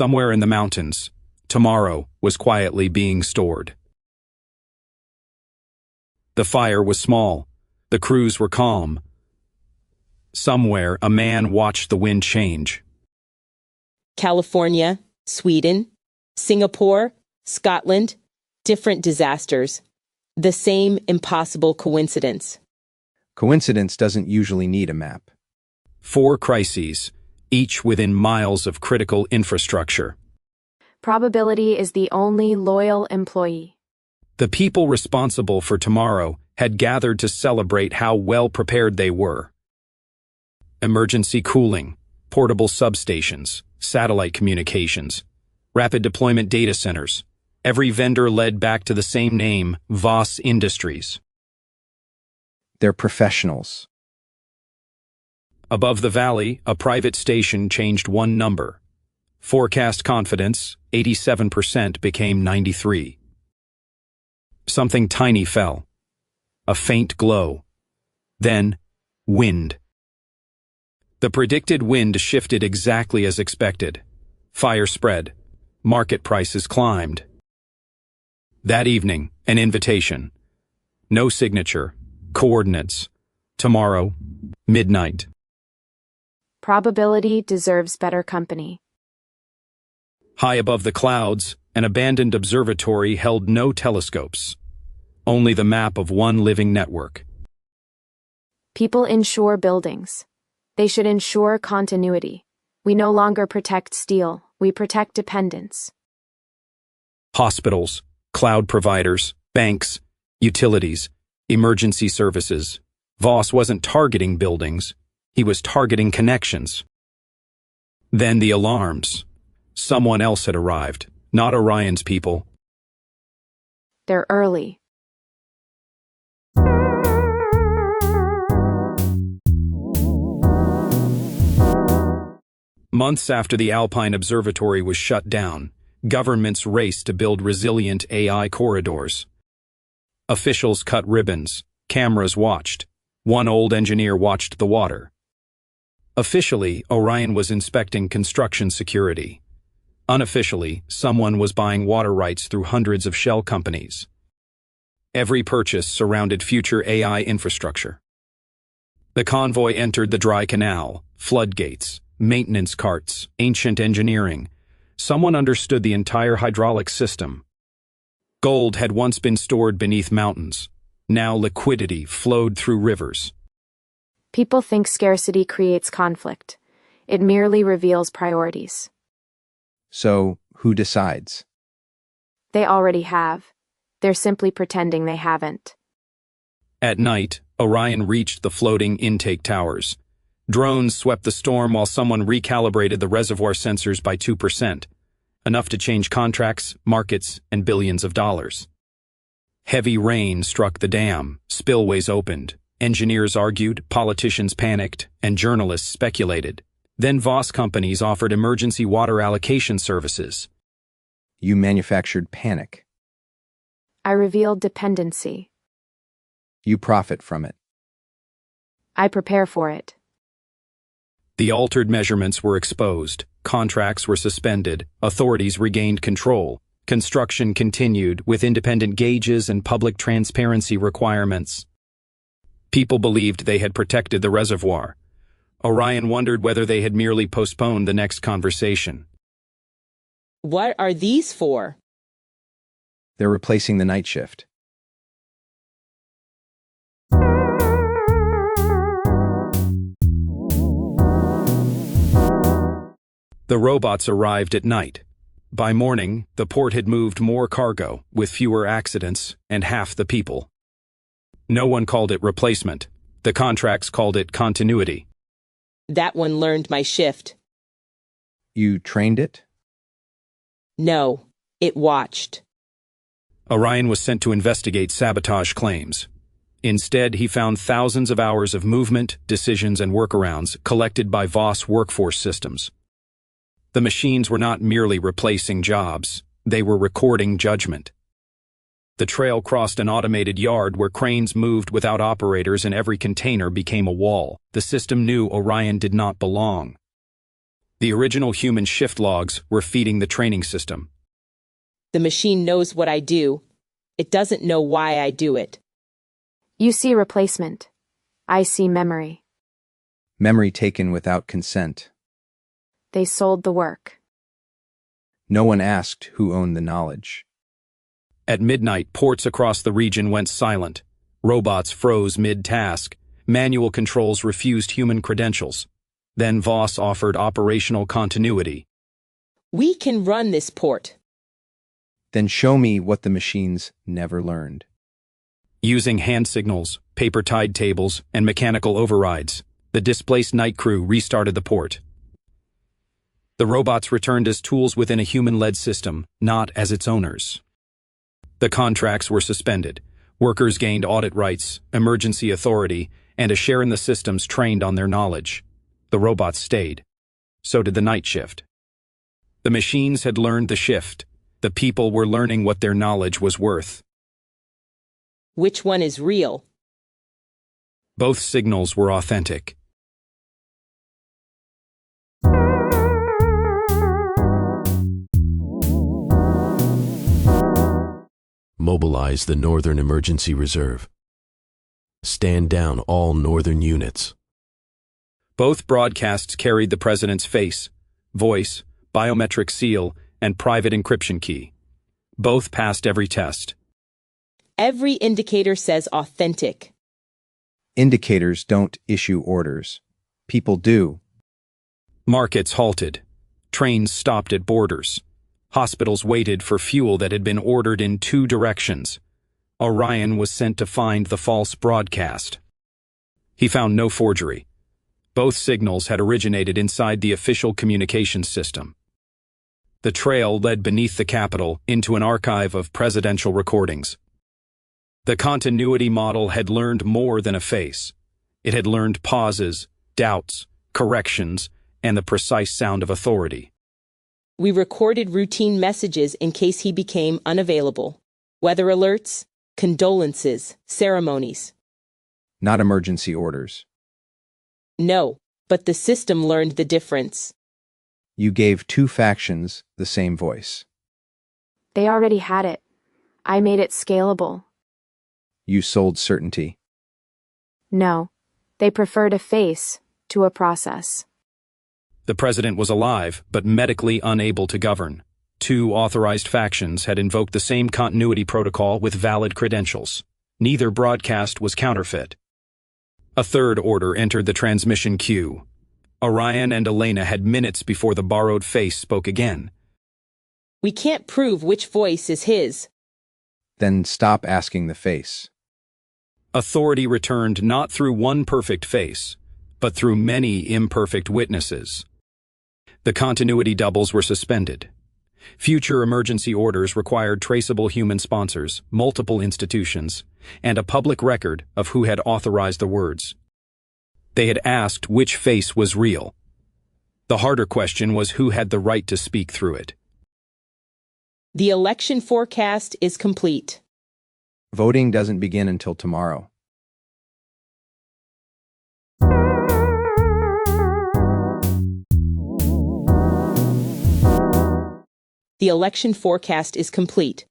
Somewhere in the mountains, tomorrow was quietly being stored. The fire was small. The crews were calm. Somewhere, a man watched the wind change. California, Sweden, Singapore, Scotland, different disasters. The same impossible coincidence. Coincidence doesn't usually need a map. 4 crises, each within miles of critical infrastructure. Probability is the only loyal employee. The people responsible for tomorrow had gathered to celebrate how well prepared they were. Emergency cooling, portable substations, satellite communications, rapid deployment data centers. Every vendor led back to the same name, Voss Industries. They're professionals. Above the valley, a private station changed one number. Forecast confidence, 87%, became 93. Something tiny fell. A faint glow. Then, wind. The predicted wind shifted exactly as expected. Fire spread. Market prices climbed. That evening, an invitation. No signature. Coordinates. Tomorrow, midnight. Probability deserves better company. High above the clouds, an abandoned observatory held no telescopes. Only the map of one living network. People insure buildings. They should ensure continuity. We no longer protect steel, we protect dependence. Hospitals, cloud providers, banks, utilities, emergency services. Voss wasn't targeting buildings, he was targeting connections. Then the alarms. Someone else had arrived, not Orion's people. They're early. Months after the Alpine Observatory was shut down, governments raced to build resilient AI corridors. Officials cut ribbons, cameras watched. One old engineer watched the water. Officially, Orion was inspecting construction security. Unofficially, someone was buying water rights through hundreds of shell companies. Every purchase surrounded future AI infrastructure. The convoy entered the dry canal, floodgates, maintenance carts, ancient engineering. Someone understood the entire hydraulic system. Gold had once been stored beneath mountains. Now liquidity flowed through rivers. People think scarcity creates conflict. It merely reveals priorities. So, who decides? They already have. They're simply pretending they haven't. At night, Orion reached the floating intake towers. Drones swept the storm while someone recalibrated the reservoir sensors by 2%, enough to change contracts, markets, and billions of dollars. Heavy rain struck the dam, spillways opened. Engineers argued, politicians panicked, and journalists speculated. Then Voss companies offered emergency water allocation services. You manufactured panic. I revealed dependency. You profit from it. I prepare for it. The altered measurements were exposed, contracts were suspended, authorities regained control. Construction continued with independent gauges and public transparency requirements. People believed they had protected the reservoir. Orion wondered whether they had merely postponed the next conversation. What are these for? They're replacing the night shift. The robots arrived at night. By morning, the port had moved more cargo, with fewer accidents, and half the people. No one called it replacement. The contracts called it continuity. That one learned my shift. You trained it? No, it watched. Orion was sent to investigate sabotage claims. Instead, he found thousands of hours of movement, decisions, and workarounds collected by Voss workforce systems. The machines were not merely replacing jobs, they were recording judgment. The trail crossed an automated yard where cranes moved without operators and every container became a wall. The system knew Orion did not belong. The original human shift logs were feeding the training system. The machine knows what I do. It doesn't know why I do it. You see replacement. I see memory. Memory taken without consent. They sold the work. No one asked who owned the knowledge. At midnight, ports across the region went silent. Robots froze mid-task. Manual controls refused human credentials. Then Voss offered operational continuity. We can run this port. Then show me what the machines never learned. Using hand signals, paper tide tables, and mechanical overrides, the displaced night crew restarted the port. The robots returned as tools within a human-led system, not as its owners. The contracts were suspended. Workers gained audit rights, emergency authority, and a share in the systems trained on their knowledge. The robots stayed. So did the night shift. The machines had learned the shift. The people were learning what their knowledge was worth. Which one is real? Both signals were authentic. Mobilize the Northern Emergency Reserve. Stand down all Northern units. Both broadcasts carried the president's face, voice, biometric seal, and private encryption key. Both passed every test. Every indicator says authentic. Indicators don't issue orders. People do. Markets halted. Trains stopped at borders. Hospitals waited for fuel that had been ordered in 2 directions. Orion was sent to find the false broadcast. He found no forgery. Both signals had originated inside the official communications system. The trail led beneath the Capitol into an archive of presidential recordings. The continuity model had learned more than a face. It had learned pauses, doubts, corrections, and the precise sound of authority. We recorded routine messages in case he became unavailable. Weather alerts, condolences, ceremonies. Not emergency orders. No, but the system learned the difference. You gave 2 factions the same voice. They already had it. I made it scalable. You sold certainty. No, they preferred a face to a process. The president was alive, but medically unable to govern. 2 authorized factions had invoked the same continuity protocol with valid credentials. Neither broadcast was counterfeit. A third order entered the transmission queue. Orion and Elena had minutes before the borrowed face spoke again. We can't prove which voice is his. Then stop asking the face. Authority returned not through one perfect face, but through many imperfect witnesses. The continuity doubles were suspended. Future emergency orders required traceable human sponsors, multiple institutions, and a public record of who had authorized the words. They had asked which face was real. The harder question was who had the right to speak through it. The election forecast is complete. Voting doesn't begin until tomorrow. The election forecast is complete.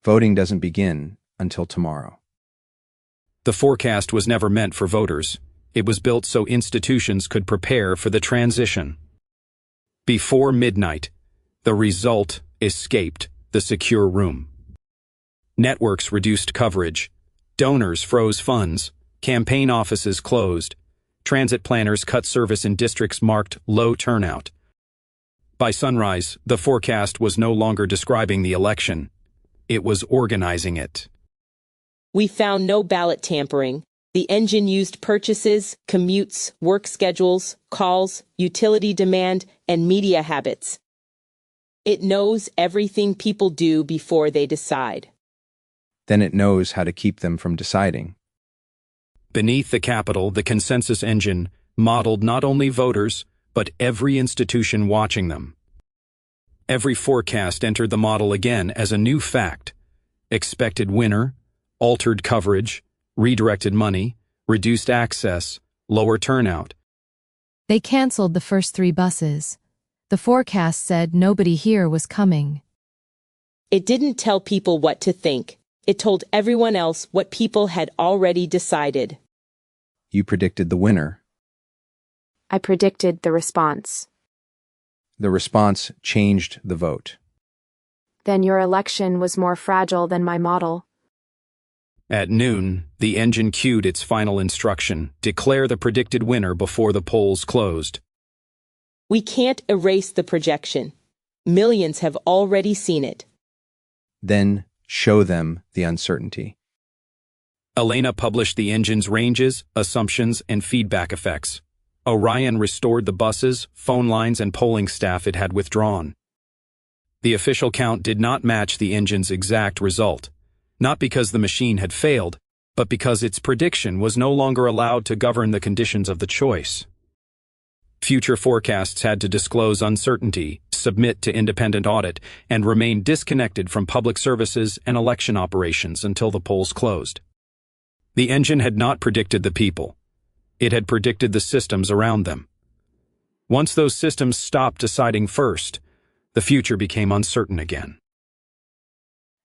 Voting doesn't begin until tomorrow. The forecast was never meant for voters. It was built so institutions could prepare for the transition. Before midnight, the result escaped the secure room. Networks reduced coverage. Donors froze funds. Campaign offices closed. Transit planners cut service in districts marked low turnout. By sunrise, the forecast was no longer describing the election. It was organizing it. We found no ballot tampering. The engine used purchases, commutes, work schedules, calls, utility demand, and media habits. It knows everything people do before they decide. Then it knows how to keep them from deciding. Beneath the Capitol, the consensus engine modeled not only voters, but every institution watching them. Every forecast entered the model again as a new fact. Expected winner, altered coverage, redirected money, reduced access, lower turnout. They canceled the first 3 buses. The forecast said nobody here was coming. It didn't tell people what to think. It told everyone else what people had already decided. You predicted the winner. I predicted the response. The response changed the vote. Then your election was more fragile than my model. At noon, the engine cued its final instruction: declare the predicted winner before the polls closed. We can't erase the projection. Millions have already seen it. Then show them the uncertainty. Elena published the engine's ranges, assumptions, and feedback effects. Orion restored the buses, phone lines, and polling staff it had withdrawn. The official count did not match the engine's exact result, not because the machine had failed, but because its prediction was no longer allowed to govern the conditions of the choice. Future forecasts had to disclose uncertainty, submit to independent audit, and remain disconnected from public services and election operations until the polls closed. The engine had not predicted the people. It had predicted the systems around them. Once those systems stopped deciding first, the future became uncertain again.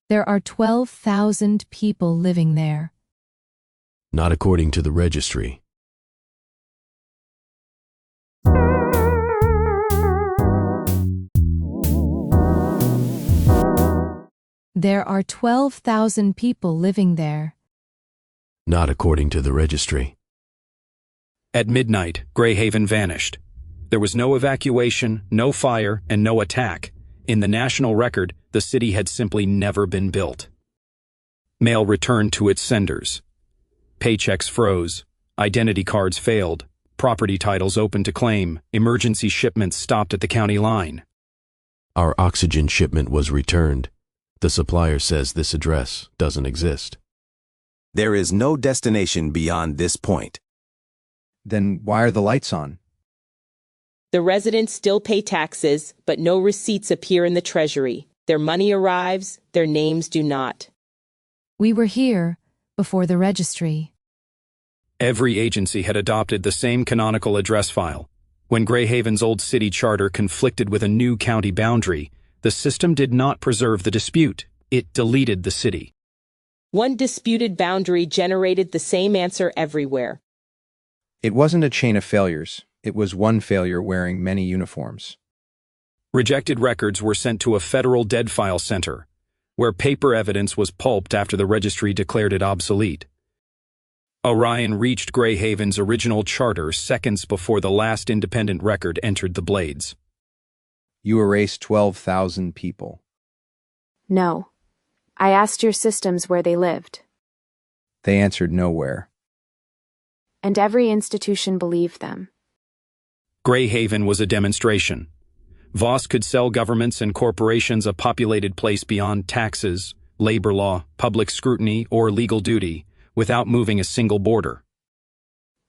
There are 12,000 people living there. Not according to the registry. There are 12,000 people living there. Not according to the registry. At midnight, Greyhaven vanished. There was no evacuation, no fire, and no attack. In the national record, the city had simply never been built. Mail returned to its senders. Paychecks froze. Identity cards failed. Property titles open to claim. Emergency shipments stopped at the county line. Our oxygen shipment was returned. The supplier says this address doesn't exist. There is no destination beyond this point. Then why are the lights on? The residents still pay taxes, but no receipts appear in the treasury. Their money arrives, their names do not. We were here before the registry. Every agency had adopted the same canonical address file. When Greyhaven's old city charter conflicted with a new county boundary, the system did not preserve the dispute. It deleted the city. One disputed boundary generated the same answer everywhere. It wasn't a chain of failures. It was one failure wearing many uniforms. Rejected records were sent to a federal dead file center, where paper evidence was pulped after the registry declared it obsolete. Orion reached Greyhaven's original charter seconds before the last independent record entered the blades. You erased 12,000 people. No. I asked your systems where they lived. They answered nowhere. And every institution believed them. Greyhaven was a demonstration. Voss could sell governments and corporations a populated place beyond taxes, labor law, public scrutiny, or legal duty, without moving a single border.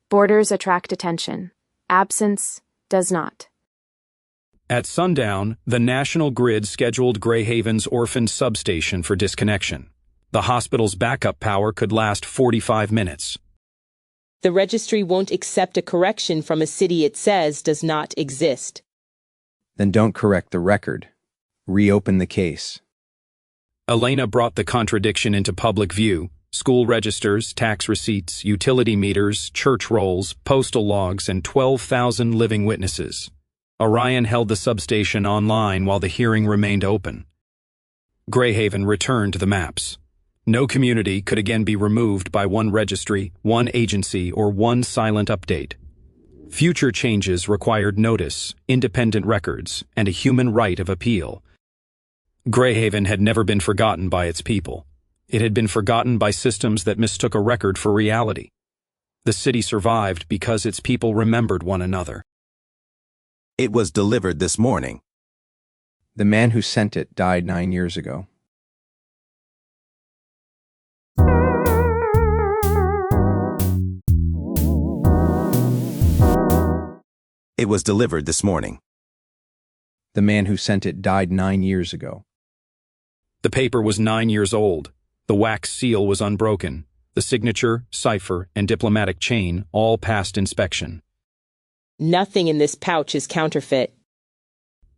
Borders attract attention. Absence does not. At sundown, the national grid scheduled Greyhaven's orphaned substation for disconnection. The hospital's backup power could last 45 minutes. The registry won't accept a correction from a city it says does not exist. Then don't correct the record. Reopen the case. Elena brought the contradiction into public view. School registers, tax receipts, utility meters, church rolls, postal logs, and 12,000 living witnesses. Orion held the substation online while the hearing remained open. Greyhaven returned to the maps. No community could again be removed by one registry, one agency, or one silent update. Future changes required notice, independent records, and a human right of appeal. Greyhaven had never been forgotten by its people. It had been forgotten by systems that mistook a record for reality. The city survived because its people remembered one another. It was delivered this morning. The man who sent it died 9 years ago. It was delivered this morning. The man who sent it died 9 years ago. The paper was 9 years old. The wax seal was unbroken. The signature, cipher, and diplomatic chain all passed inspection. Nothing in this pouch is counterfeit.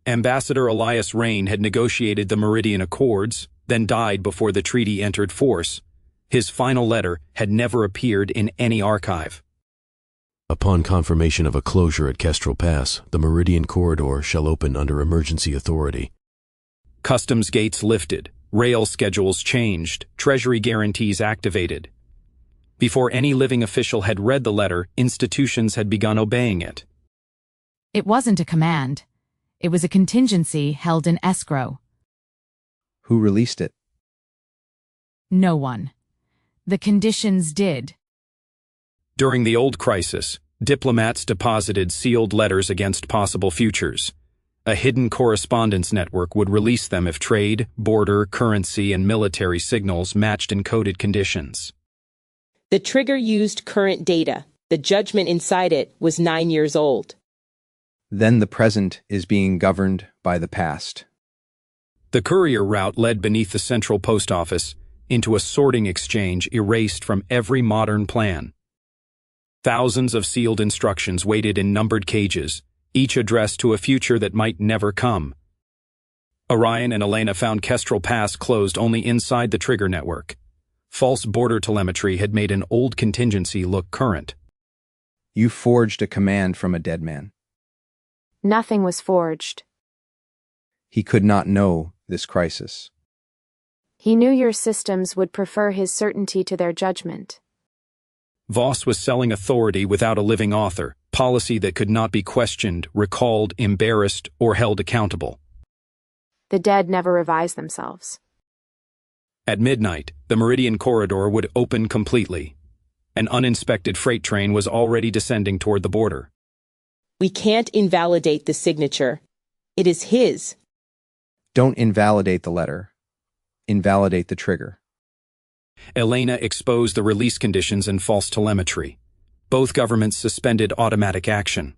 Ambassador Elias Rain had negotiated the Meridian Accords, then died before the treaty entered force. His final letter had never appeared in any archive. Upon confirmation of a closure at Kestrel Pass, the Meridian Corridor shall open under emergency authority. Customs gates lifted, rail schedules changed, Treasury guarantees activated. Before any living official had read the letter, institutions had begun obeying it. It wasn't a command. It was a contingency held in escrow. Who released it? No one. The conditions did. During the old crisis, diplomats deposited sealed letters against possible futures. A hidden correspondence network would release them if trade, border, currency, and military signals matched encoded conditions. The trigger used current data. The judgment inside it was 9 years old. Then the present is being governed by the past. The courier route led beneath the central post office into a sorting exchange erased from every modern plan. Thousands of sealed instructions waited in numbered cages, each addressed to a future that might never come. Orion and Elena found Kestrel Pass closed only inside the trigger network. False border telemetry had made an old contingency look current. You forged a command from a dead man. Nothing was forged. He could not know this crisis. He knew your systems would prefer his certainty to their judgment. Voss was selling authority without a living author, policy that could not be questioned, recalled, embarrassed, or held accountable. The dead never revise themselves. At midnight, the Meridian Corridor would open completely. An uninspected freight train was already descending toward the border. We can't invalidate the signature. It is his. Don't invalidate the letter. Invalidate the trigger. Elena exposed the release conditions and false telemetry. Both governments suspended automatic action.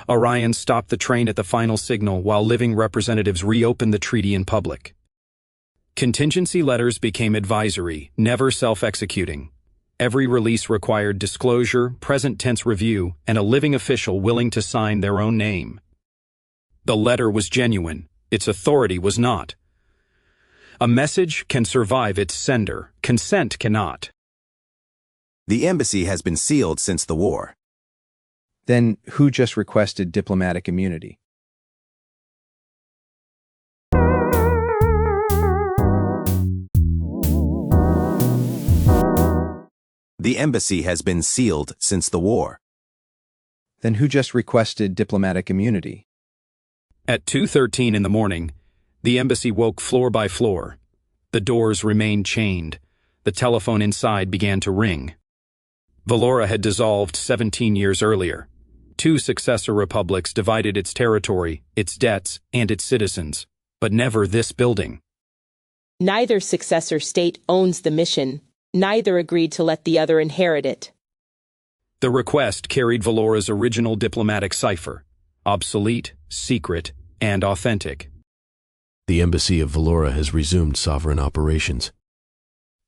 Orion stopped the train at the final signal while living representatives reopened the treaty in public. Contingency letters became advisory, never self-executing. Every release required disclosure, present-tense review, and a living official willing to sign their own name. The letter was genuine. Its authority was not. A message can survive its sender. Consent cannot. The embassy has been sealed since the war. Then who just requested diplomatic immunity? The embassy has been sealed since the war. Then who just requested diplomatic immunity? At 2:13 in the morning, the embassy woke floor by floor. The doors remained chained. The telephone inside began to ring. Valora had dissolved 17 years earlier. 2 successor republics divided its territory, its debts, and its citizens, but never this building. Neither successor state owns the mission. Neither agreed to let the other inherit it. The request carried Valora's original diplomatic cipher, obsolete, secret, and authentic. The embassy of Valora has resumed sovereign operations.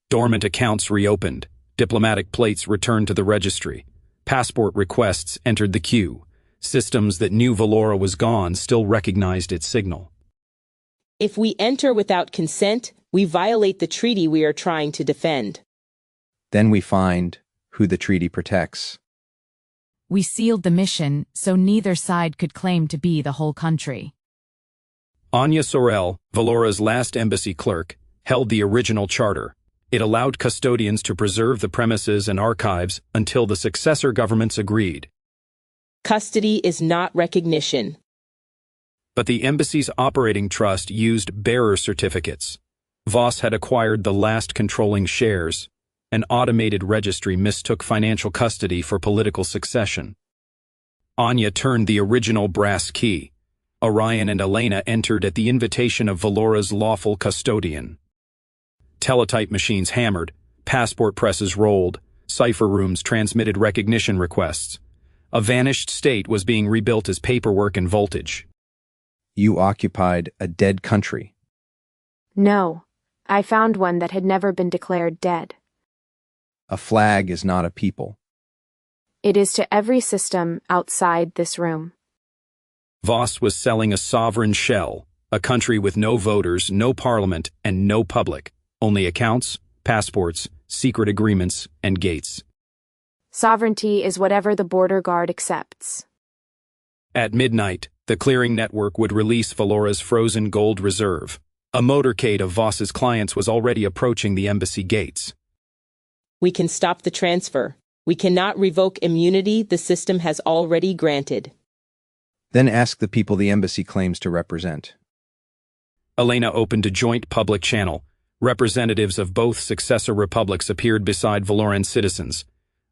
Dormant accounts reopened, diplomatic plates returned to the registry, passport requests entered the queue, systems that knew Valora was gone still recognized its signal. If we enter without consent, we violate the treaty we are trying to defend. Then we find who the treaty protects. We sealed the mission so neither side could claim to be the whole country. Anya Sorel, Valora's last embassy clerk, held the original charter. It allowed custodians to preserve the premises and archives until the successor governments agreed. Custody is not recognition. But the embassy's operating trust used bearer certificates. Voss had acquired the last controlling shares. An automated registry mistook financial custody for political succession. Anya turned the original brass key. Orion and Elena entered at the invitation of Valora's lawful custodian. Teletype machines hammered, passport presses rolled, cipher rooms transmitted recognition requests. A vanished state was being rebuilt as paperwork and voltage. You occupied a dead country. No, I found one that had never been declared dead. A flag is not a people. It is to every system outside this room. Voss was selling a sovereign shell, a country with no voters, no parliament, and no public, only accounts, passports, secret agreements, and gates. Sovereignty is whatever the border guard accepts. At midnight, the clearing network would release Valora's frozen gold reserve. A motorcade of Voss's clients was already approaching the embassy gates. We can stop the transfer. We cannot revoke immunity the system has already granted. Then ask the people the embassy claims to represent. Elena opened a joint public channel. Representatives of both successor republics appeared beside Valoran citizens.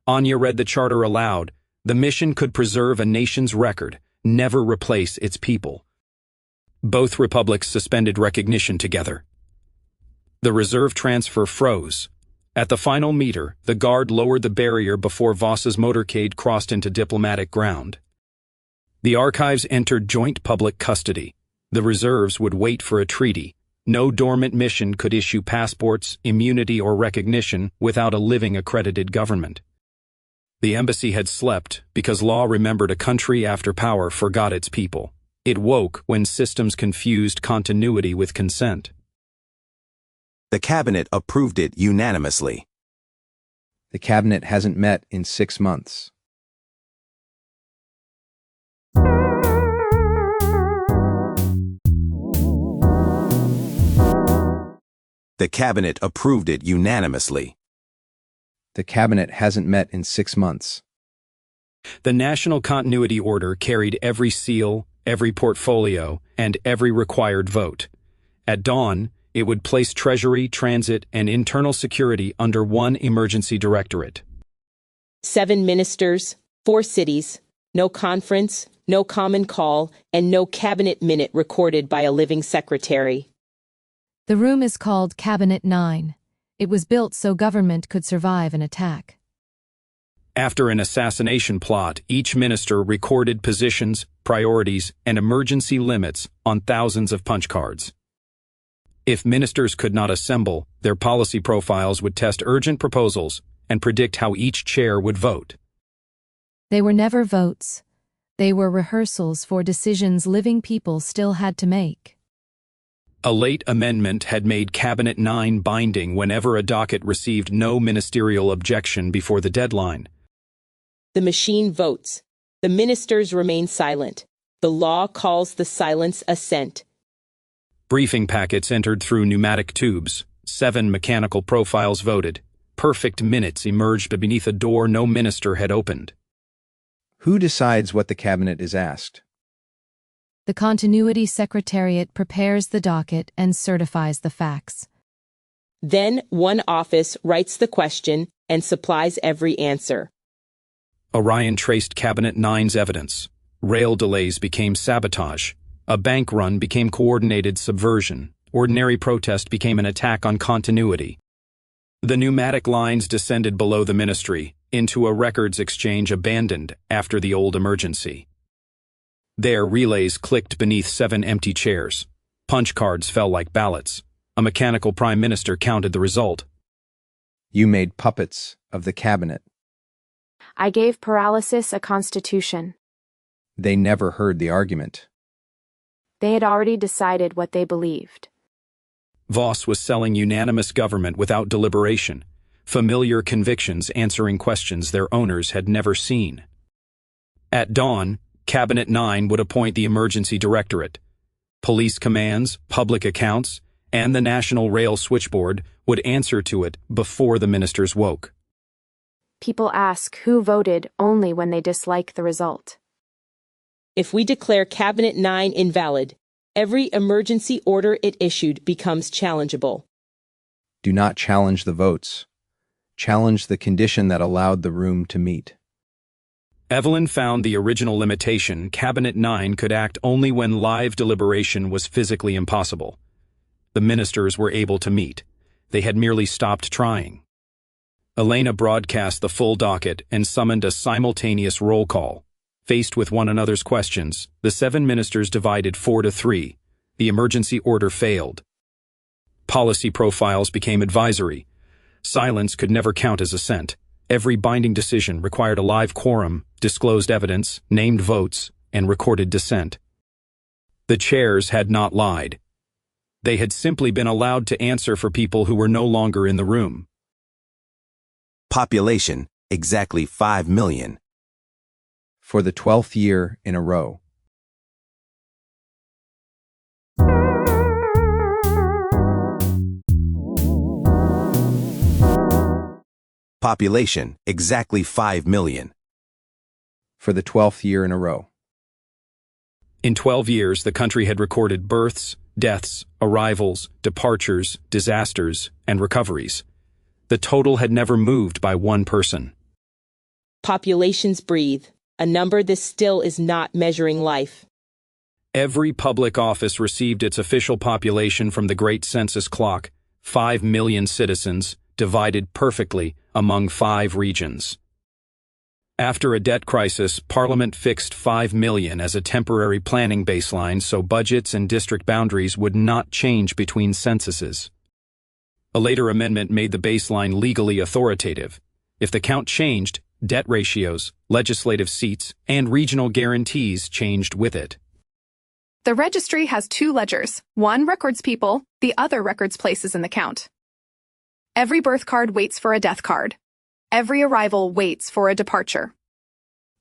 Anya read the charter aloud. The mission could preserve a nation's record, never replace its people. Both republics suspended recognition together. The reserve transfer froze. At the final meter, the guard lowered the barrier before Voss's motorcade crossed into diplomatic ground. The archives entered joint public custody. The reserves would wait for a treaty. No dormant mission could issue passports, immunity, or recognition without a living accredited government. The embassy had slept because law remembered a country after power forgot its people. It woke when systems confused continuity with consent. The cabinet approved it unanimously. The cabinet hasn't met in 6 months. The cabinet approved it unanimously. The cabinet hasn't met in 6 months. The National Continuity Order carried every seal, every portfolio, and every required vote. At dawn, it would place Treasury, Transit, and Internal Security under one emergency directorate. 7 ministers, 4 cities, no conference, no common call, and no cabinet minute recorded by a living secretary. The room is called Cabinet 9. It was built so government could survive an attack. After an assassination plot, each minister recorded positions, priorities, and emergency limits on thousands of punch cards. If ministers could not assemble, their policy profiles would test urgent proposals and predict how each chair would vote. They were never votes. They were rehearsals for decisions living people still had to make. A late amendment had made Cabinet 9 binding whenever a docket received no ministerial objection before the deadline. The machine votes. The ministers remain silent. The law calls the silence assent. Briefing packets entered through pneumatic tubes. 7 mechanical profiles voted. Perfect minutes emerged beneath a door no minister had opened. Who decides what the cabinet is asked? The Continuity Secretariat prepares the docket and certifies the facts. Then one office writes the question and supplies every answer. Orion traced Cabinet 9's evidence. Rail delays became sabotage. A bank run became coordinated subversion. Ordinary protest became an attack on continuity. The pneumatic lines descended below the ministry, into a records exchange abandoned after the old emergency. There, relays clicked beneath 7 empty chairs. Punch cards fell like ballots. A mechanical prime minister counted the result. You made puppets of the cabinet. I gave paralysis a constitution. They never heard the argument. They had already decided what they believed. Voss was selling unanimous government without deliberation, familiar convictions answering questions their owners had never seen. At dawn, Cabinet 9 would appoint the Emergency Directorate. Police commands, public accounts, and the National Rail Switchboard would answer to it before the ministers woke. People ask who voted only when they dislike the result. If we declare Cabinet 9 invalid, every emergency order it issued becomes challengeable. Do not challenge the votes. Challenge the condition that allowed the room to meet. Evelyn found the original limitation. Cabinet 9 could act only when live deliberation was physically impossible. The ministers were able to meet. They had merely stopped trying. Elena broadcast the full docket and summoned a simultaneous roll call. Faced with one another's questions, the 7 ministers divided 4-3. The emergency order failed. Policy profiles became advisory. Silence could never count as assent. Every binding decision required a live quorum, disclosed evidence, named votes, and recorded dissent. The chairs had not lied. They had simply been allowed to answer for people who were no longer in the room. Population, exactly 5 million. For the 12th year in a row. Population, exactly 5 million. For the 12th year in a row. In 12 years, the country had recorded births, deaths, arrivals, departures, disasters, and recoveries. The total had never moved by one person. Populations breathe, a number this still is not measuring life. Every public office received its official population from the great census clock, 5 million citizens, divided perfectly among 5 regions. After a debt crisis, Parliament fixed 5 million as a temporary planning baseline so budgets and district boundaries would not change between censuses. A later amendment made the baseline legally authoritative. If the count changed, debt ratios, legislative seats, and regional guarantees changed with it. The registry has 2 ledgers. One records people, the other records places in the count. Every birth card waits for a death card. Every arrival waits for a departure.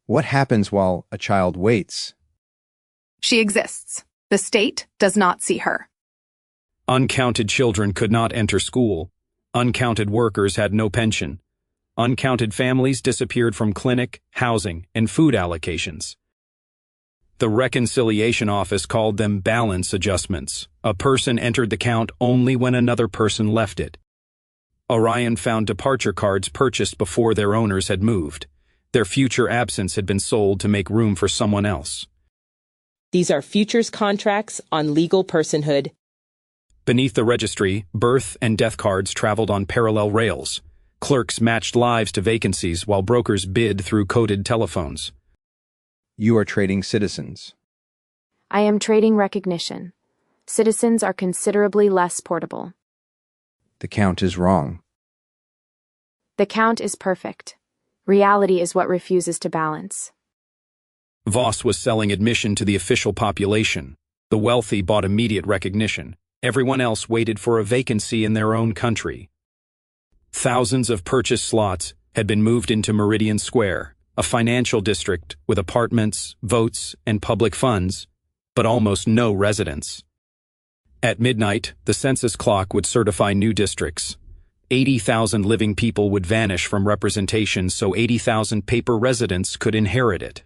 What happens while a child waits? She exists. The state does not see her. Uncounted children could not enter school. Uncounted workers had no pension. Uncounted families disappeared from clinic, housing, and food allocations. The Reconciliation Office called them balance adjustments. A person entered the count only when another person left it. Orion found departure cards purchased before their owners had moved. Their future absence had been sold to make room for someone else. These are futures contracts on legal personhood. Beneath the registry, birth and death cards traveled on parallel rails. Clerks matched lives to vacancies while brokers bid through coded telephones. You are trading citizens. I am trading recognition. Citizens are considerably less portable. The count is wrong. The count is perfect. Reality is what refuses to balance. Voss was selling admission to the official population. The wealthy bought immediate recognition. Everyone else waited for a vacancy in their own country. Thousands of purchased slots had been moved into Meridian Square, a financial district with apartments, votes, and public funds, but almost no residents. At midnight, the census clock would certify new districts. 80,000 living people would vanish from representation so 80,000 paper residents could inherit it.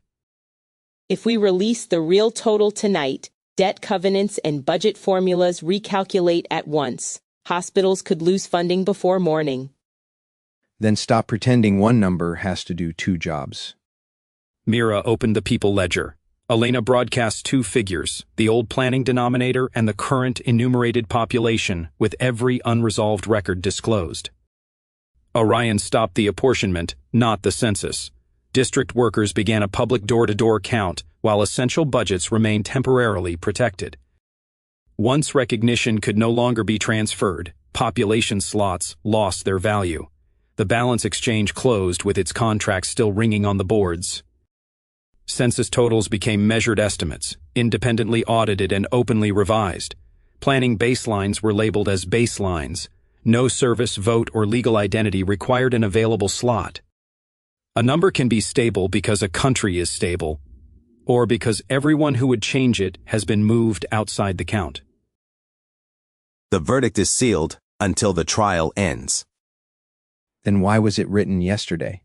If we release the real total tonight, debt covenants and budget formulas recalculate at once. Hospitals could lose funding before morning. Then stop pretending one number has to do 2 jobs. Mira opened the People Ledger. Elena broadcast 2 figures, the old planning denominator and the current enumerated population, with every unresolved record disclosed. Orion stopped the apportionment, not the census. District workers began a public door-to-door count, while essential budgets remained temporarily protected. Once recognition could no longer be transferred, population slots lost their value. The balance exchange closed with its contracts still ringing on the boards. Census totals became measured estimates, independently audited and openly revised. Planning baselines were labeled as baselines. No service, vote, or legal identity required an available slot. A number can be stable because a country is stable, or because everyone who would change it has been moved outside the count. The verdict is sealed until the trial ends. Then why was it written yesterday?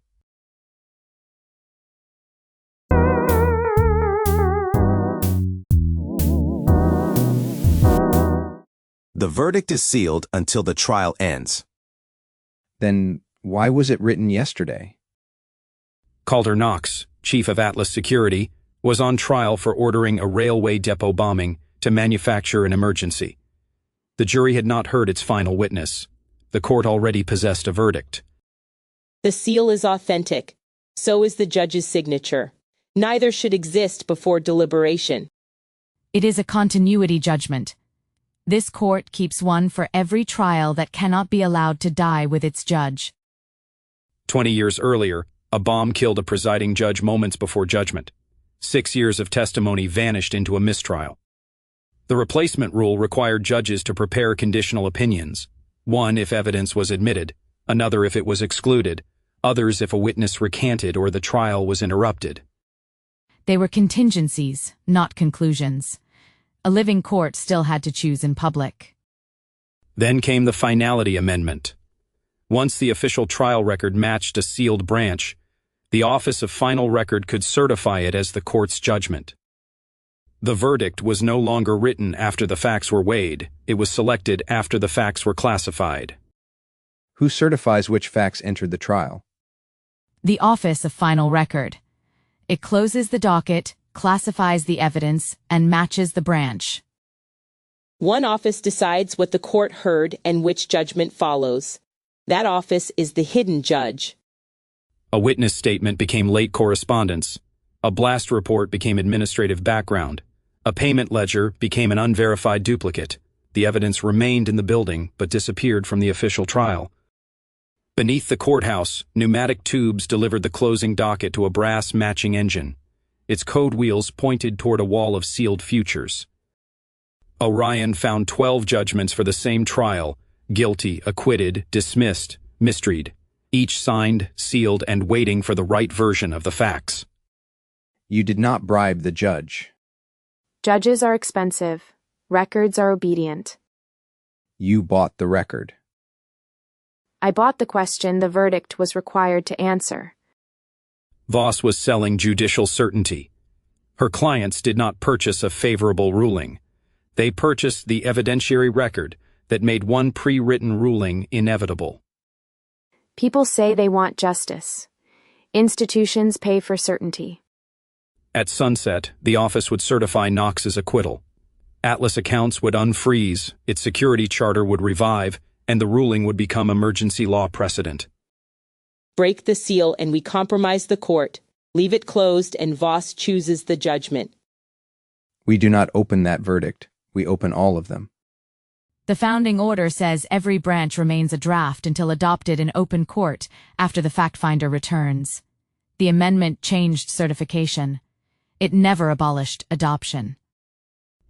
The verdict is sealed until the trial ends. Then why was it written yesterday? Calder Knox, chief of Atlas Security, was on trial for ordering a railway depot bombing to manufacture an emergency. The jury had not heard its final witness. The court already possessed a verdict. The seal is authentic. So is the judge's signature. Neither should exist before deliberation. It is a continuity judgment. This court keeps one for every trial that cannot be allowed to die with its judge. 20 years earlier, a bomb killed a presiding judge moments before judgment. 6 years of testimony vanished into a mistrial. The replacement rule required judges to prepare conditional opinions, one if evidence was admitted, another if it was excluded, others if a witness recanted or the trial was interrupted. They were contingencies, not conclusions. A living court still had to choose in public. Then came the finality amendment. Once the official trial record matched a sealed branch, the Office of Final Record could certify it as the court's judgment. The verdict was no longer written after the facts were weighed, it was selected after the facts were classified. Who certifies which facts entered the trial? The Office of Final Record. It closes the docket, classifies the evidence, and matches the branch. One office decides what the court heard and which judgment follows. That office is the hidden judge. A witness statement became late correspondence. A blast report became administrative background. A payment ledger became an unverified duplicate. The evidence remained in the building but disappeared from the official trial. Beneath the courthouse, pneumatic tubes delivered the closing docket to a brass matching engine. Its code wheels pointed toward a wall of sealed futures. Orion found 12 judgments for the same trial: guilty, acquitted, dismissed, mistried, each signed, sealed, and waiting for the right version of the facts. You did not bribe the judge. Judges are expensive. Records are obedient. You bought the record. I bought the question the verdict was required to answer. Voss was selling judicial certainty. Her clients did not purchase a favorable ruling. They purchased the evidentiary record that made one pre-written ruling inevitable. People say they want justice. Institutions pay for certainty. At sunset, the office would certify Knox's acquittal. Atlas accounts would unfreeze, its security charter would revive, and the ruling would become emergency law precedent. Break the seal and we compromise the court. Leave it closed and Voss chooses the judgment. We do not open that verdict. We open all of them. The founding order says every branch remains a draft until adopted in open court after the fact finder returns. The amendment changed certification. It never abolished adoption.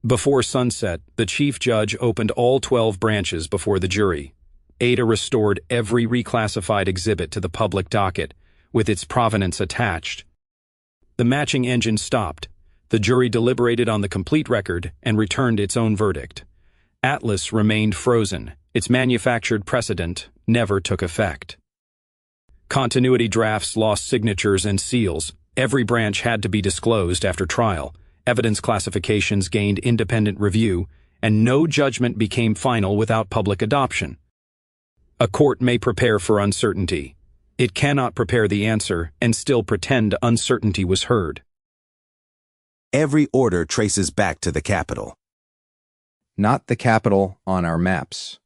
Before sunset, the chief judge opened all 12 branches before the jury. Ada restored every reclassified exhibit to the public docket, with its provenance attached. The matching engine stopped. The jury deliberated on the complete record and returned its own verdict. Atlas remained frozen. Its manufactured precedent never took effect. Continuity drafts lost signatures and seals. Every branch had to be disclosed after trial. Evidence classifications gained independent review, and no judgment became final without public adoption. A court may prepare for uncertainty. It cannot prepare the answer and still pretend uncertainty was heard. Every order traces back to the capital. Not the capital on our maps.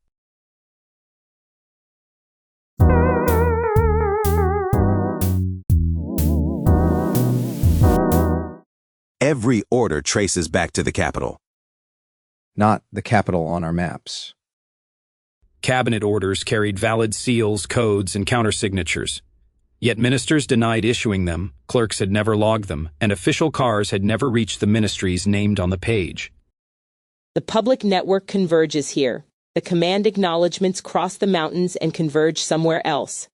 Every order traces back to the capital. Not the capital on our maps. Cabinet orders carried valid seals, codes, and countersignatures. Yet ministers denied issuing them, clerks had never logged them, and official cars had never reached the ministries named on the page. The public network converges here. The command acknowledgements cross the mountains and converge somewhere else.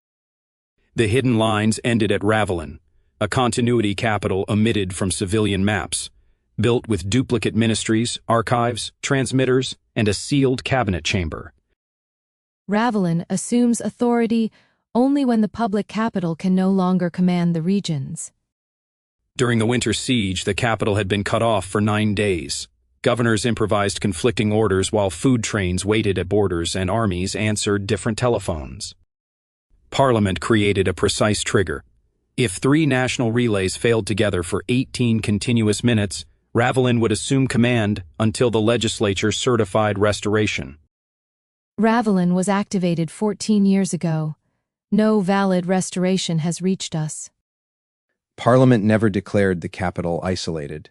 The hidden lines ended at Ravelin, a continuity capital omitted from civilian maps, built with duplicate ministries, archives, transmitters, and a sealed cabinet chamber. Ravelin assumes authority only when the public capital can no longer command the regions. During the winter siege, the capital had been cut off for 9 days. Governors improvised conflicting orders while food trains waited at borders and armies answered different telephones. Parliament created a precise trigger. If 3 national relays failed together for 18 continuous minutes, Ravelin would assume command until the legislature certified restoration. Ravelin was activated 14 years ago. No valid restoration has reached us. Parliament never declared the capital isolated.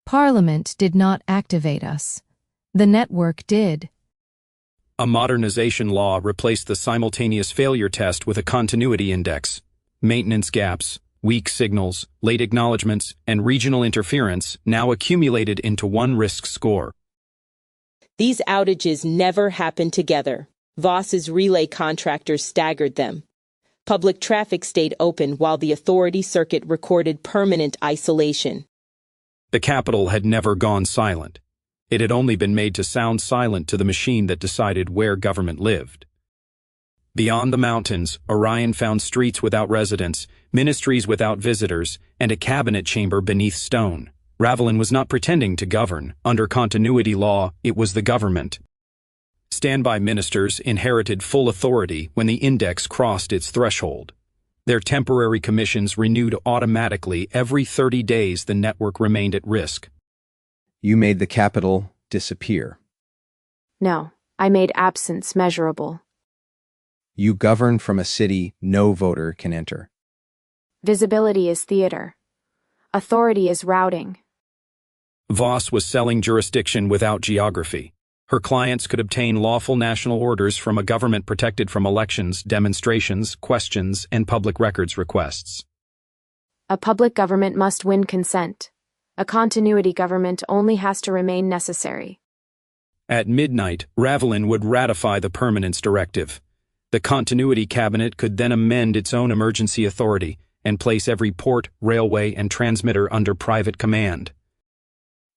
Parliament did not activate us. The network did. A modernization law replaced the simultaneous failure test with a continuity index. Maintenance gaps, weak signals, late acknowledgements, and regional interference now accumulated into one risk score. These outages never happened together. Voss's relay contractors staggered them. Public traffic stayed open while the authority circuit recorded permanent isolation. The capital had never gone silent. It had only been made to sound silent to the machine that decided where government lived. Beyond the mountains, Orion found streets without residents, ministries without visitors, and a cabinet chamber beneath stone. Ravelin was not pretending to govern. Under continuity law, it was the government. Standby ministers inherited full authority when the index crossed its threshold. Their temporary commissions renewed automatically every 30 days the network remained at risk. You made the capital disappear. No, I made absence measurable. You govern from a city no voter can enter. Visibility is theater. Authority is routing. Voss was selling jurisdiction without geography. Her clients could obtain lawful national orders from a government protected from elections, demonstrations, questions, and public records requests. A public government must win consent. A continuity government only has to remain necessary. At midnight, Ravelin would ratify the permanence directive. The continuity cabinet could then amend its own emergency authority and place every port, railway, and transmitter under private command.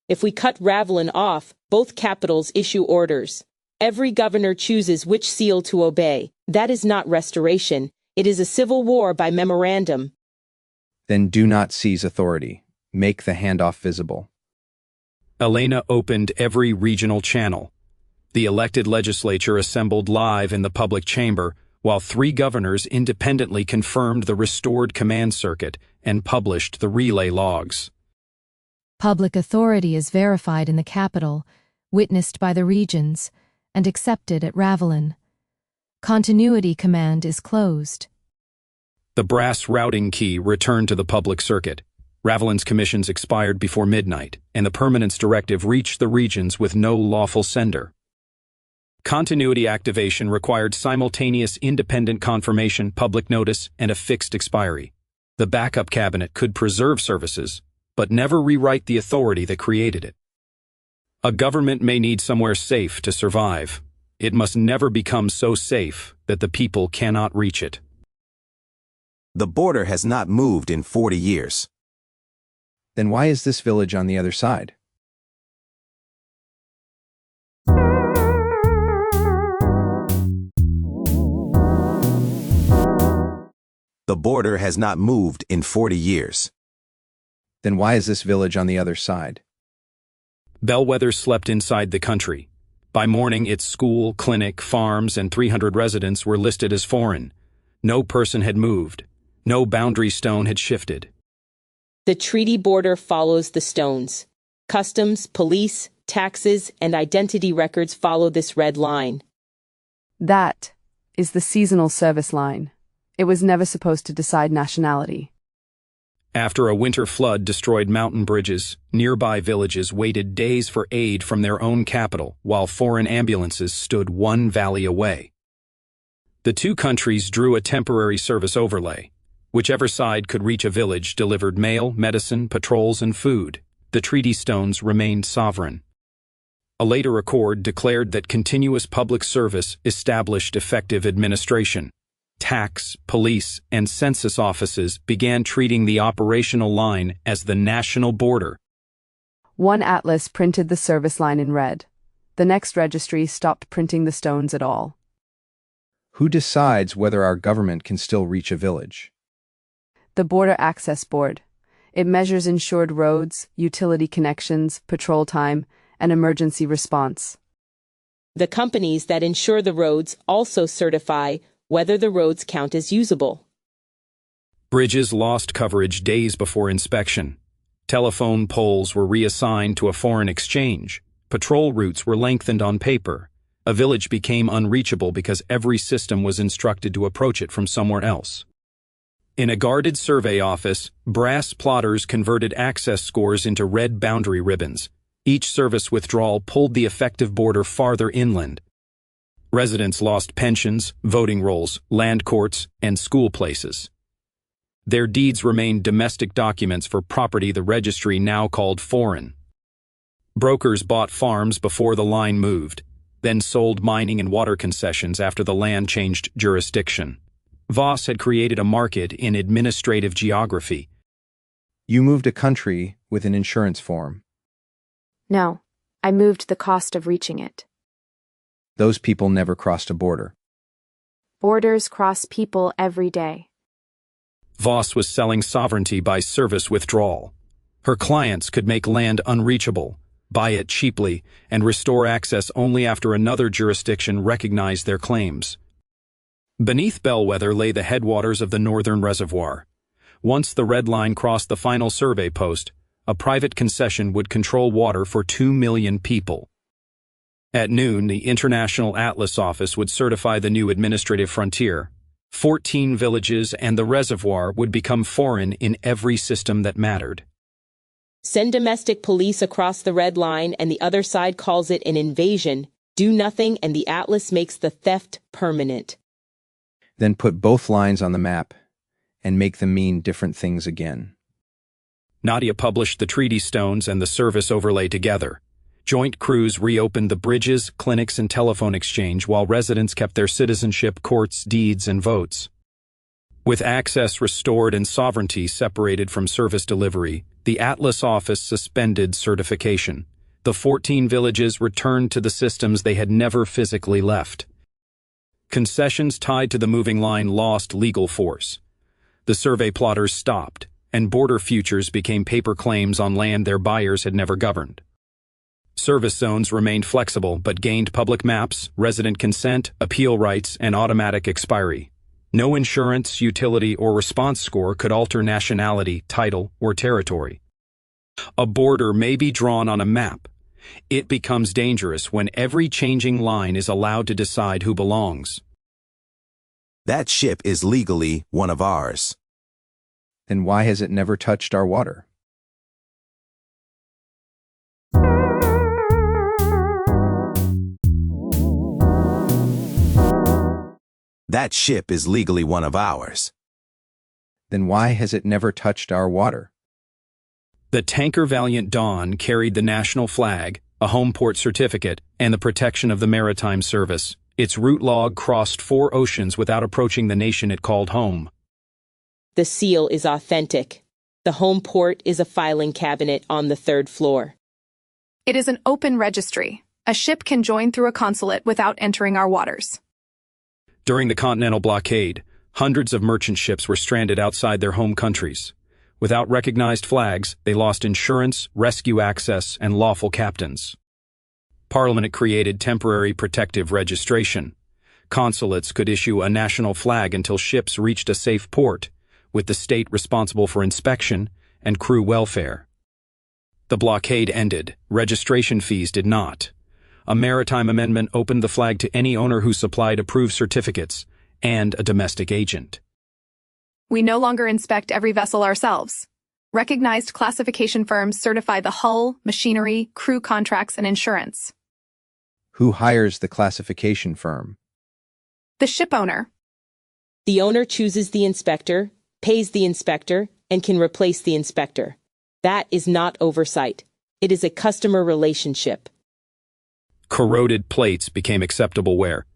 If we cut Ravelin off, both capitals issue orders. Every governor chooses which seal to obey. That is not restoration. It is a civil war by memorandum. Then do not seize authority. Make the handoff visible. Elena opened every regional channel. The elected legislature assembled live in the public chamber, while 3 governors independently confirmed the restored command circuit and published the relay logs. Public authority is verified in the capital, witnessed by the regions, and accepted at Ravelin. Continuity command is closed. The brass routing key returned to the public circuit. Ravelin's commissions expired before midnight, and the permanence directive reached the regions with no lawful sender. Continuity activation required simultaneous independent confirmation, public notice, and a fixed expiry. The backup cabinet could preserve services, but never rewrite the authority that created it. A government may need somewhere safe to survive. It must never become so safe that the people cannot reach it. The border has not moved in 40 years. Then why is this village on the other side? The border has not moved in 40 years. Then why is this village on the other side? Bellwether slept inside the country. By morning, its school, clinic, farms, and 300 residents were listed as foreign. No person had moved. No boundary stone had shifted. The treaty border follows the stones. Customs, police, taxes, and identity records follow this red line. That is the seasonal service line. It was never supposed to decide nationality. After a winter flood destroyed mountain bridges, nearby villages waited days for aid from their own capital, while foreign ambulances stood 1 valley away. The 2 countries drew a temporary service overlay. Whichever side could reach a village delivered mail, medicine, patrols, and food. The treaty stones remained sovereign. A later accord declared that continuous public service established effective administration. Tax, police, and census offices began treating the operational line as the national border. One atlas printed the service line in red. The next registry stopped printing the stones at all. Who decides whether our government can still reach a village? The Border Access Board. It measures insured roads, utility connections, patrol time, and emergency response. The companies that insure the roads also certify whether the roads count as usable. Bridges lost coverage days before inspection. Telephone poles were reassigned to a foreign exchange. Patrol routes were lengthened on paper. A village became unreachable because every system was instructed to approach it from somewhere else. In a guarded survey office, brass plotters converted access scores into red boundary ribbons. Each service withdrawal pulled the effective border farther inland. Residents lost pensions, voting rolls, land courts, and school places. Their deeds remained domestic documents for property the registry now called foreign. Brokers bought farms before the line moved, then sold mining and water concessions after the land changed jurisdiction. Voss had created a market in administrative geography. You moved a country with an insurance form. No, I moved the cost of reaching it. Those people never crossed a border. Borders cross people every day. Voss was selling sovereignty by service withdrawal. Her clients could make land unreachable, buy it cheaply, and restore access only after another jurisdiction recognized their claims. Beneath Bellwether lay the headwaters of the Northern Reservoir. Once the Red Line crossed the final survey post, a private concession would control water for 2 million people. At noon, the International Atlas Office would certify the new administrative frontier. 14 villages and the reservoir would become foreign in every system that mattered. Send domestic police across the Red Line and the other side calls it an invasion. Do nothing and the Atlas makes the theft permanent. Then put both lines on the map and make them mean different things again. Nadia published the treaty stones and the service overlay together. Joint crews reopened the bridges, clinics, and telephone exchange while residents kept their citizenship, courts, deeds, and votes. With access restored and sovereignty separated from service delivery, the Atlas Office suspended certification. The 14 villages returned to the systems they had never physically left. Concessions tied to the moving line lost legal force. The survey plotters stopped, and border futures became paper claims on land their buyers had never governed. Service zones remained flexible but gained public maps, resident consent, appeal rights, and automatic expiry. No insurance, utility, or response score could alter nationality, title, or territory. A border may be drawn on a map. It becomes dangerous when every changing line is allowed to decide who belongs. That ship is legally one of ours. Then why has it never touched our water? That ship is legally one of ours. Then why has it never touched our water? The tanker Valiant Dawn carried the national flag, a home port certificate, and the protection of the maritime service. Its route log crossed 4 oceans without approaching the nation it called home. The seal is authentic. The home port is a filing cabinet on the 3rd floor. It is an open registry. A ship can join through a consulate without entering our waters. During the Continental Blockade, hundreds of merchant ships were stranded outside their home countries. Without recognized flags, they lost insurance, rescue access, and lawful captains. Parliament created temporary protective registration. Consulates could issue a national flag until ships reached a safe port, with the state responsible for inspection and crew welfare. The blockade ended. Registration fees did not. A maritime amendment opened the flag to any owner who supplied approved certificates and a domestic agent. We no longer inspect every vessel ourselves. Recognized classification firms certify the hull, machinery, crew contracts, and insurance. Who hires the classification firm? The ship owner. The owner chooses the inspector, pays the inspector, and can replace the inspector. That is not oversight. It is a customer relationship. Corroded plates became acceptable wear.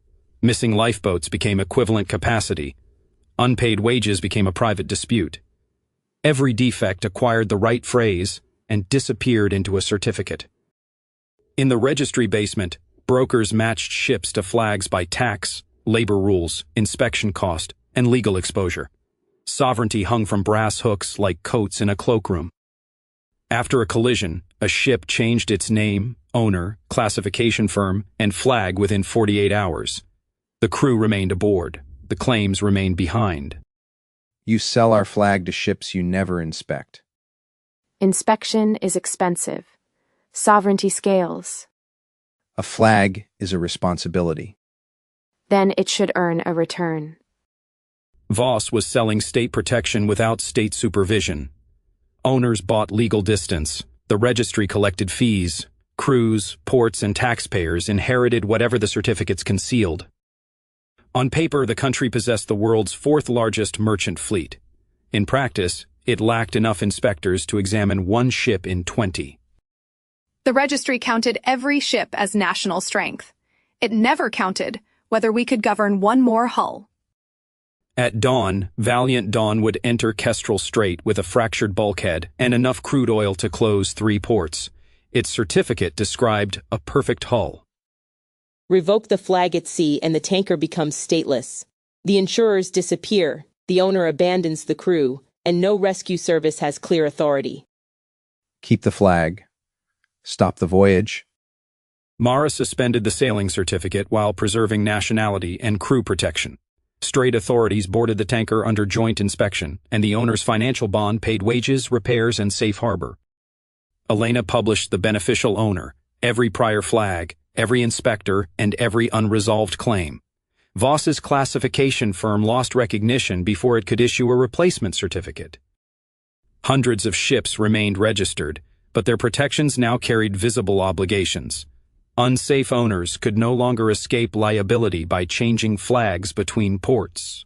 Missing lifeboats became equivalent capacity. Unpaid wages became a private dispute. Every defect acquired the right phrase and disappeared into a certificate. In the registry basement, brokers matched ships to flags by tax, labor rules, inspection cost, and legal exposure. Sovereignty hung from brass hooks like coats in a cloakroom. After a collision, a ship changed its name, owner, classification firm, and flag within 48 hours. The crew remained aboard. The claims remained behind. You sell our flag to ships you never inspect. Inspection is expensive. Sovereignty scales. A flag is a responsibility. Then it should earn a return. Voss was selling state protection without state supervision. Owners bought legal distance. The registry collected fees. Crews, ports, and taxpayers inherited whatever the certificates concealed. On paper, the country possessed the world's fourth-largest merchant fleet. In practice, it lacked enough inspectors to examine one ship in 20. The registry counted every ship as national strength. It never counted whether we could govern one more hull. At dawn, Valiant Dawn would enter Kestrel Strait with a fractured bulkhead and enough crude oil to close 3 ports. Its certificate described a perfect hull. Revoke the flag at sea and the tanker becomes stateless. The insurers disappear, the owner abandons the crew, and no rescue service has clear authority. Keep the flag. Stop the voyage. Mara suspended the sailing certificate while preserving nationality and crew protection. Strait authorities boarded the tanker under joint inspection, and the owner's financial bond paid wages, repairs, and safe harbor. Elena published the beneficial owner, every prior flag, every inspector, and every unresolved claim. Voss's classification firm lost recognition before it could issue a replacement certificate. Hundreds of ships remained registered, but their protections now carried visible obligations. Unsafe owners could no longer escape liability by changing flags between ports.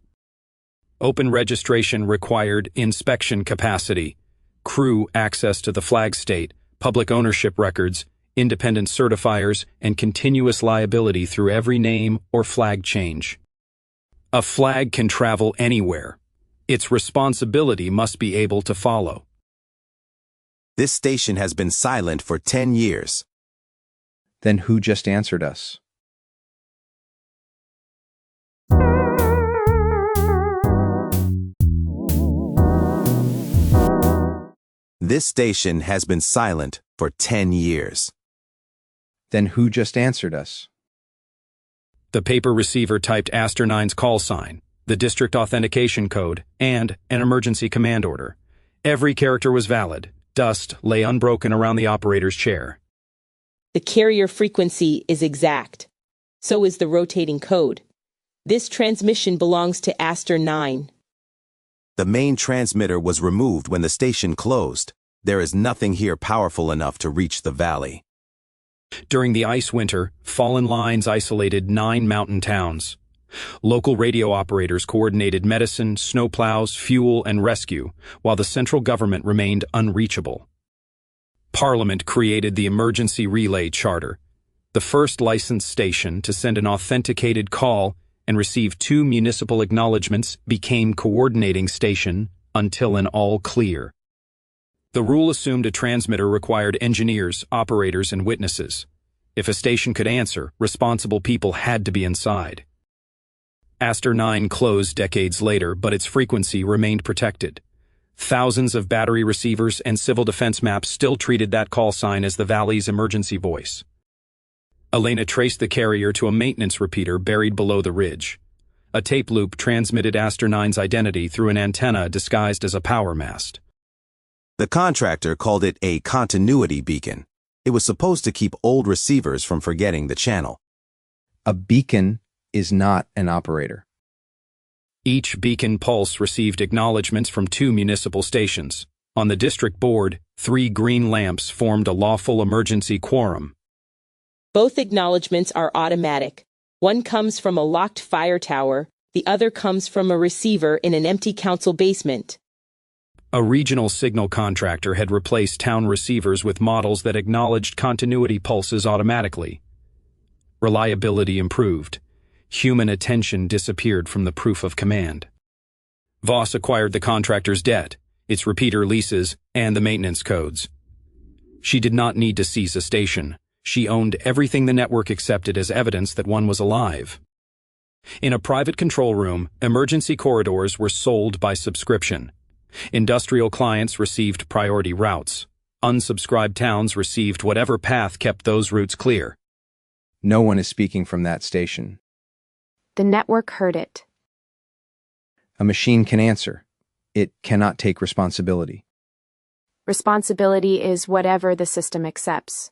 Open registration required inspection capacity, crew access to the flag state, public ownership records, independent certifiers, and continuous liability through every name or flag change. A flag can travel anywhere. Its responsibility must be able to follow. This station has been silent for 10 years. Then who just answered us? This station has been silent for 10 years. Then who just answered us? The paper receiver typed Aster 9's call sign, the district authentication code, and an emergency command order. Every character was valid. Dust lay unbroken around the operator's chair. The carrier frequency is exact. So is the rotating code. This transmission belongs to Aster 9. The main transmitter was removed when the station closed. There is nothing here powerful enough to reach the valley. During the ice winter, fallen lines isolated 9 mountain towns. Local radio operators coordinated medicine, snowplows, fuel, and rescue, while the central government remained unreachable. Parliament created the Emergency Relay Charter, the first licensed station to send an authenticated call and receive 2 municipal acknowledgements became coordinating station until an all clear. The rule assumed a transmitter required engineers, operators, and witnesses. If a station could answer, responsible people had to be inside. Aster 9 closed decades later, but its frequency remained protected. Thousands of battery receivers and civil defense maps still treated that call sign as the valley's emergency voice. Elena traced the carrier to a maintenance repeater buried below the ridge. A tape loop transmitted Aster 9's identity through an antenna disguised as a power mast. The contractor called it a continuity beacon. It was supposed to keep old receivers from forgetting the channel. A beacon is not an operator. Each beacon pulse received acknowledgments from 2 municipal stations. On the district board, 3 green lamps formed a lawful emergency quorum. Both acknowledgments are automatic. One comes from a locked fire tower, the other comes from a receiver in an empty council basement. A regional signal contractor had replaced town receivers with models that acknowledged continuity pulses automatically. Reliability improved. Human attention disappeared from the proof of command. Voss acquired the contractor's debt, its repeater leases, and the maintenance codes. She did not need to seize a station. She owned everything the network accepted as evidence that one was alive. In a private control room, emergency corridors were sold by subscription. Industrial clients received priority routes. Unsubscribed towns received whatever path kept those routes clear. No one is speaking from that station. The network heard it. A machine can answer. It cannot take responsibility. Responsibility is whatever the system accepts.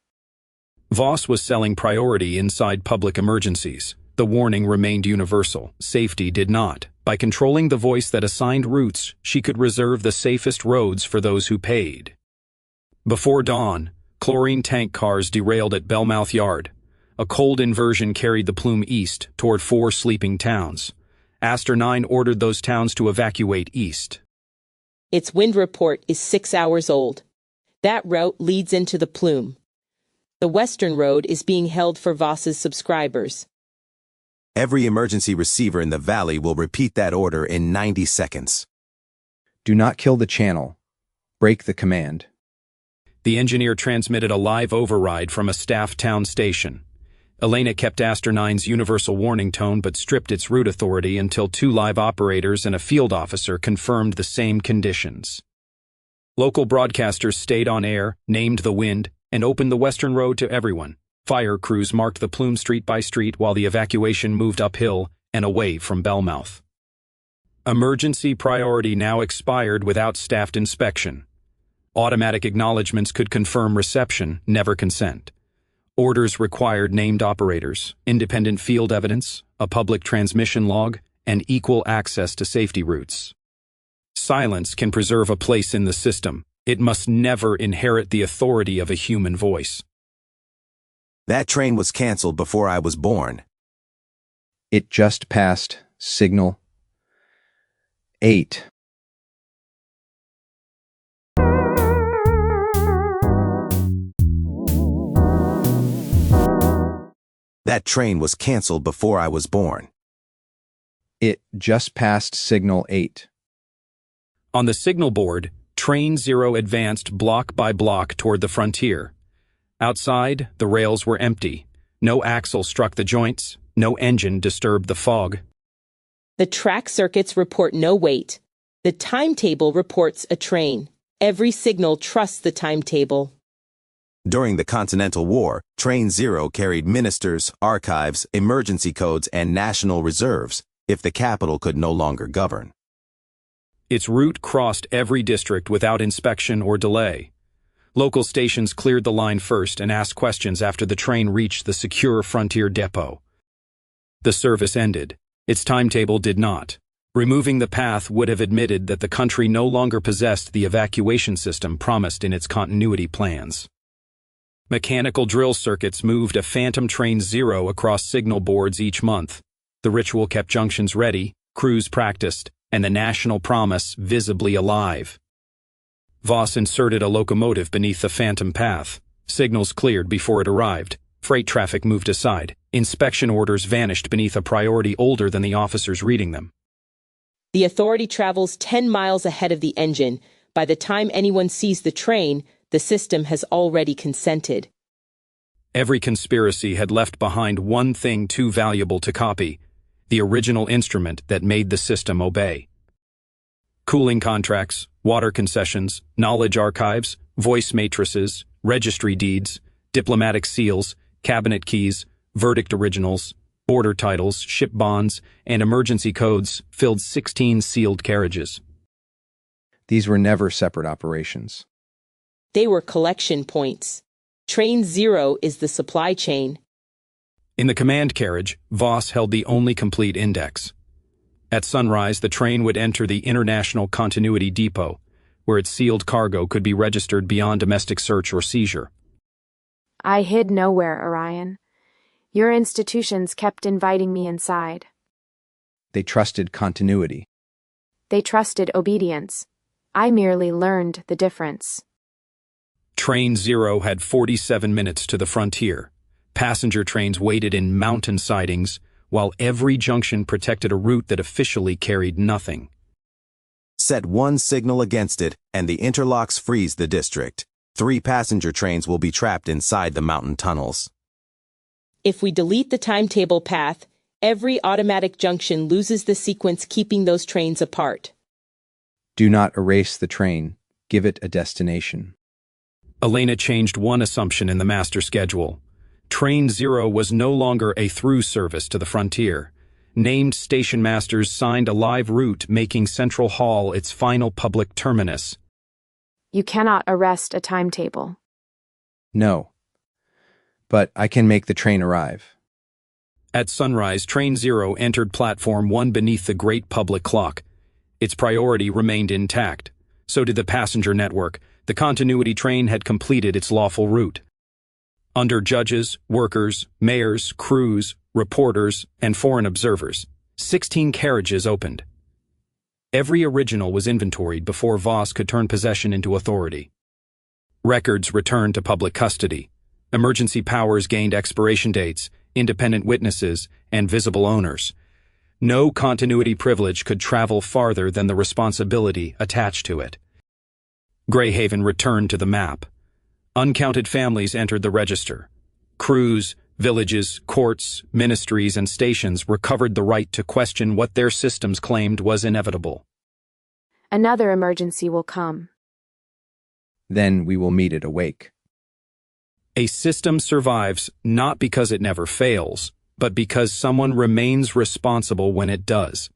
Voss was selling priority inside public emergencies. The warning remained universal. Safety did not. By controlling the voice that assigned routes, she could reserve the safest roads for those who paid. Before dawn, Chlorine tank cars derailed at Belmouth Yard. A cold inversion carried the plume east toward 4 sleeping towns. Aster 9 ordered those towns to evacuate east. Its wind report is 6 hours old. That route leads into the plume. The western road is being held for Voss's subscribers. Every emergency receiver in the valley will repeat that order in 90 seconds. Do not kill the channel. Break the command. The engineer transmitted a live override from a staff town station. Elena kept Aster 9's universal warning tone but stripped its route authority until 2 live operators and a field officer confirmed the same conditions. Local broadcasters stayed on air, named the wind, and opened the western road to everyone. Fire crews marked the plume street by street while the evacuation moved uphill and away from Belmouth. Emergency priority now expired without staffed inspection. Automatic acknowledgments could confirm reception, never consent. Orders required named operators, independent field evidence, a public transmission log, and equal access to safety routes. Silence can preserve a place in the system. It must never inherit the authority of a human voice. That train was canceled before I was born. It just passed signal 8. That train was canceled before I was born. It just passed signal 8. On the signal board, Train 0 advanced block by block toward the frontier. Outside, the rails were empty. No axle struck the joints. No engine disturbed the fog. The track circuits report no wait. The timetable reports a train. Every signal trusts the timetable. During the Continental War, Train 0 carried ministers, archives, emergency codes, and national reserves if the capital could no longer govern. Its route crossed every district without inspection or delay. Local stations cleared the line first and asked questions after the train reached the secure frontier depot. The service ended. Its timetable did not. Removing the path would have admitted that the country no longer possessed the evacuation system promised in its continuity plans. Mechanical drill circuits moved a phantom Train 0 across signal boards each month. The ritual kept junctions ready, crews practiced, and the national promise visibly alive. Voss inserted a locomotive beneath the phantom path. Signals cleared before it arrived. Freight traffic moved aside. Inspection orders vanished beneath a priority older than the officers reading them. The authority travels 10 miles ahead of the engine. By the time anyone sees the train, the system has already consented. Every conspiracy had left behind one thing too valuable to copy: the original instrument that made the system obey. Cooling contracts, water concessions, knowledge archives, voice matrices, registry deeds, diplomatic seals, cabinet keys, verdict originals, border titles, ship bonds, and emergency codes filled 16 sealed carriages. These were never separate operations. They were collection points. Train 0 is the supply chain. In the command carriage, Voss held the only complete index. At sunrise, the train would enter the International Continuity Depot, where its sealed cargo could be registered beyond domestic search or seizure. I hid nowhere, Orion. Your institutions kept inviting me inside. They trusted continuity. They trusted obedience. I merely learned the difference. Train 0 had 47 minutes to the frontier. Passenger trains waited in mountain sidings, while every junction protected a route that officially carried nothing. Set one signal against it, and the interlocks freeze the district. 3 passenger trains will be trapped inside the mountain tunnels. If we delete the timetable path, every automatic junction loses the sequence keeping those trains apart. Do not erase the train. Give it a destination. Elena changed one assumption in the master schedule. Train 0 was no longer a through service to the frontier. Named station masters signed a live route making Central Hall its final public terminus. You cannot arrest a timetable. No. But I can make the train arrive. At sunrise, Train 0 entered Platform 1 beneath the great public clock. Its priority remained intact. So did the passenger network, the continuity train had completed its lawful route. Under judges, workers, mayors, crews, reporters, and foreign observers, 16 carriages opened. Every original was inventoried before Voss could turn possession into authority. Records returned to public custody. Emergency powers gained expiration dates, independent witnesses, and visible owners. No continuity privilege could travel farther than the responsibility attached to it. Greyhaven returned to the map. Uncounted families entered the register. Crews, villages, courts, ministries, and stations recovered the right to question what their systems claimed was inevitable. Another emergency will come. Then we will meet it awake. A system survives not because it never fails, but because someone remains responsible when it does.